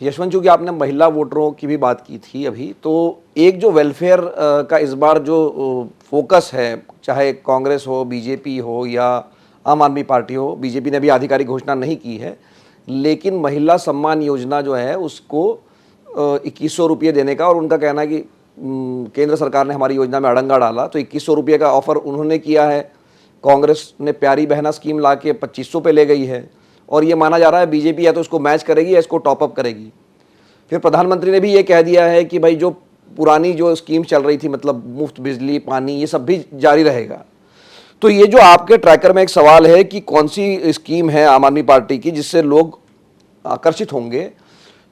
यशवंत, चूंकि आपने महिला वोटरों की भी बात की थी अभी, तो एक जो वेलफेयर का इस बार जो फोकस है, चाहे कांग्रेस हो, बीजेपी हो या आम आदमी पार्टी हो, बीजेपी ने भी आधिकारिक घोषणा नहीं की है, लेकिन महिला सम्मान योजना जो है उसको 2100 रुपये देने का, और उनका कहना है कि केंद्र सरकार ने हमारी योजना में अड़ंगा डाला, तो 2100 रुपये का ऑफर उन्होंने किया है। कांग्रेस ने प्यारी बहना स्कीम ला के 2500 पे ले गई है, और ये माना जा रहा है बीजेपी या तो इसको मैच करेगी या इसको टॉपअप करेगी। फिर प्रधानमंत्री ने भी ये कह दिया है कि भाई जो पुरानी जो स्कीम चल रही थी, मतलब मुफ्त बिजली, पानी, ये सब भी जारी रहेगा। तो ये जो आपके ट्रैकर में एक सवाल है कि कौन सी स्कीम है आम आदमी पार्टी की जिससे लोग आकर्षित होंगे,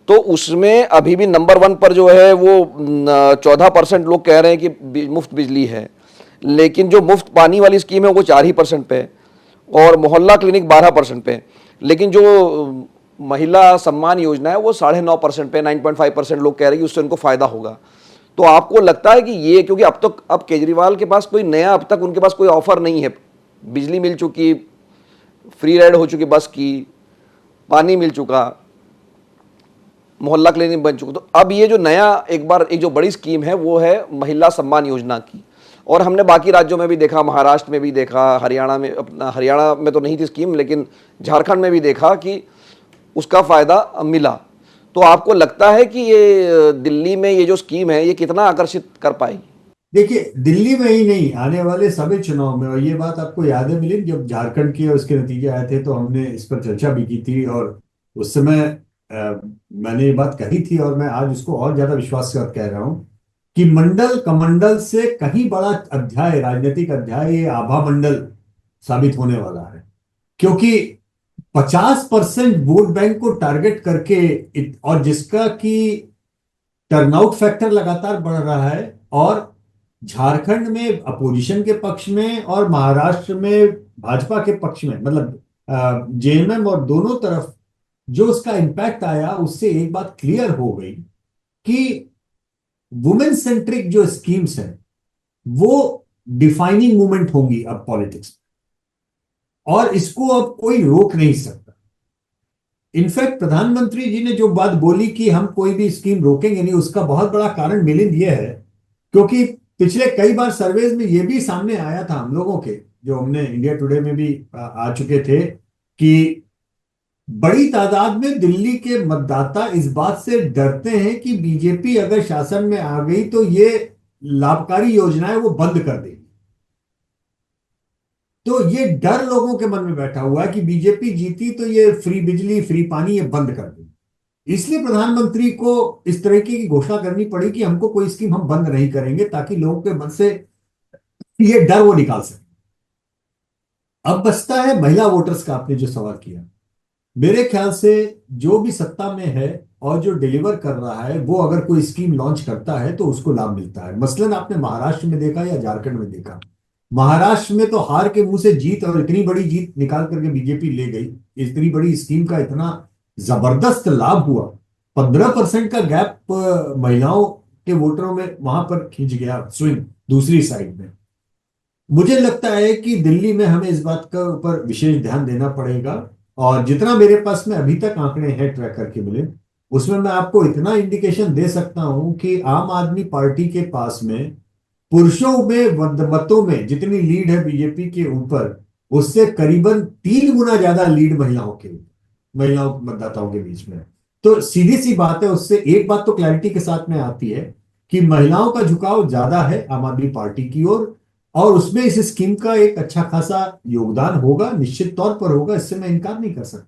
तो उसमें अभी भी नंबर 1 पर जो है वो 14% लोग कह रहे हैं कि मुफ्त बिजली है, लेकिन जो मुफ्त पानी वाली स्कीम है वो 4% पे, और मोहल्ला क्लिनिक 12% पे, लेकिन जो महिला सम्मान योजना है वो 9.5% पे, 9.5% लोग कह रहे हैं कि उससे उनको फायदा होगा। तो आपको लगता है कि ये, क्योंकि अब केजरीवाल के पास कोई नया, अब तक उनके पास कोई ऑफर नहीं है, बिजली मिल चुकी, फ्री राइड हो चुकी बस की, पानी मिल चुका, मोहल्ला क्लिनिक बन चुका, तो अब ये जो नया एक जो बड़ी स्कीम है वो है महिला सम्मान योजना की। और हमने बाकी राज्यों में भी देखा, महाराष्ट्र में भी देखा, हरियाणा में, अपना हरियाणा में तो नहीं थी स्कीम, लेकिन झारखंड में भी देखा कि उसका फायदा मिला। तो आपको लगता है कि ये दिल्ली में ये जो स्कीम है ये कितना आकर्षित कर पाएगी? देखिए, दिल्ली में ही नहीं, आने वाले सभी चुनाव में, और ये बात आपको याद है मिलिंद, जब झारखंड के उसके नतीजे आए थे तो हमने इस पर चर्चा भी की थी, और उस समय मैंने ये बात कही थी, और मैं आज उसको और ज्यादा विश्वास के साथ कह रहा हूं कि मंडल कमंडल से कहीं बड़ा अध्याय, राजनीतिक अध्याय, ये आभा मंडल साबित होने वाला है। क्योंकि 50% वोट बैंक को टारगेट करके, और जिसका कि टर्नआउट फैक्टर लगातार बढ़ रहा है, और झारखंड में अपोजिशन के पक्ष में और महाराष्ट्र में भाजपा के पक्ष में, मतलब जेएमएम, और दोनों तरफ जो उसका इंपैक्ट आया, उससे एक बात क्लियर हो गई कि वुमेन सेंट्रिक जो स्कीम्स हैं वो डिफाइनिंग मूवमेंट होंगी अब पॉलिटिक्स, और इसको अब कोई रोक नहीं सकता। इनफैक्ट प्रधानमंत्री जी ने जो बात बोली कि हम कोई भी स्कीम रोकेंगे नहीं, उसका बहुत बड़ा कारण मिलिंद ये है, क्योंकि पिछले कई बार सर्वेज में ये भी सामने आया था हम लोगों के, जो हमने इंडिया टुडे में भी आ चुके थे, कि बड़ी तादाद में दिल्ली के मतदाता इस बात से डरते हैं कि बीजेपी अगर शासन में आ गई तो ये लाभकारी योजनाएं वो बंद कर देगी। तो ये डर लोगों के मन में बैठा हुआ है कि बीजेपी जीती तो ये फ्री बिजली, फ्री पानी ये बंद कर देगी। इसलिए प्रधानमंत्री को इस तरीके की घोषणा करनी पड़ी कि हमको कोई स्कीम हम बंद नहीं करेंगे, ताकि लोगों के मन से ये डर वो निकाल सके। अब बचता है महिला वोटर्स का, आपने जो सवाल किया। मेरे ख्याल से जो भी सत्ता में है और जो डिलीवर कर रहा है, वो अगर कोई स्कीम लॉन्च करता है तो उसको लाभ मिलता है। मसलन आपने महाराष्ट्र में देखा या झारखंड में देखा, महाराष्ट्र में तो हार के मुंह से जीत, और इतनी बड़ी जीत निकाल करके बीजेपी ले गई। इतनी बड़ी स्कीम का इतना जबरदस्त लाभ हुआ, 15% का गैप महिलाओं के वोटरों में वहां पर खींच गया स्विंग दूसरी साइड में। मुझे लगता है कि दिल्ली में हमें इस बात का ऊपर विशेष ध्यान देना पड़ेगा, और जितना मेरे पास में अभी तक आंकड़े हैं ट्रैक करके मिले, उसमें मैं आपको इतना इंडिकेशन दे सकता हूं कि आम आदमी पार्टी के पास में पुरुषों में मतों में जितनी लीड है बीजेपी के ऊपर, उससे करीबन 3 गुना ज्यादा लीड महिलाओं मतदाताओं के बीच में। तो सीधी सी बात है, उससे एक बात तो क्लैरिटी के साथ में आती है कि महिलाओं का झुकाव ज्यादा है आम आदमी पार्टी की ओर, और उसमें इस स्कीम का एक अच्छा खासा योगदान होगा, निश्चित तौर पर होगा, इससे मैं इनकार नहीं कर सकता।